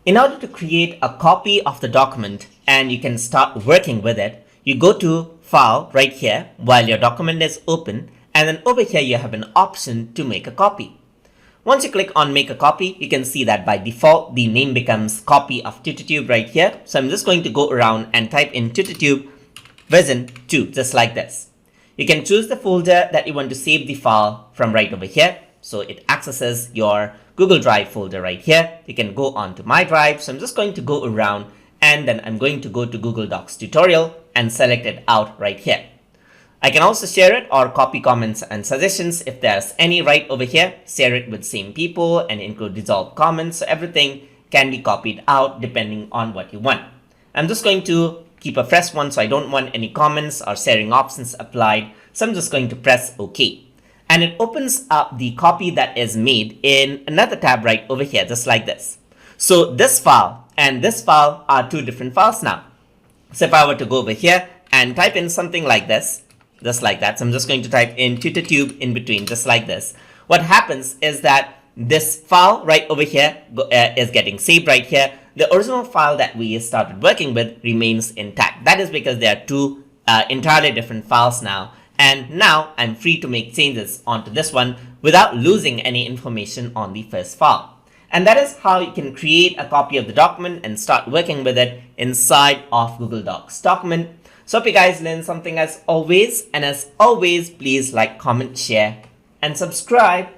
In order to create a copy of the document and you can start working with it, you go to File right here while your document is open, and then over here you have an option to make a copy. Once you click on make a copy, you can see that by default the name becomes copy of TutorTube right here. So I'm just going to go around and type in TutorTube version 2 just like this. You can choose the folder that you want to save the file from right over here. So it accesses your Google Drive folder right here. You can go on to My Drive. So I'm just going to go around and then I'm going to go to Google Docs tutorial and select it out right here. I can also share it or copy comments and suggestions. If there's any right over here, share it with same people and include dissolved comments. So everything can be copied out depending on what you want. I'm just going to keep a fresh one, so I don't want any comments or sharing options applied. So I'm just going to press OK. And it opens up the copy that is made in another tab right over here, just like this. So this file and this file are two different files now. So if I were to go over here and type in something like this, just like that. So I'm just going to type in TutorTube in between, just like this. What happens is that this file right over here is getting saved right here. The original file that we started working with remains intact. That is because there are two entirely different files now. And now I'm free to make changes onto this one without losing any information on the first file. And that is how you can create a copy of the document and start working with it inside of Google Docs document. So hope you guys learned something as always. And as always, please like, comment, share, and subscribe.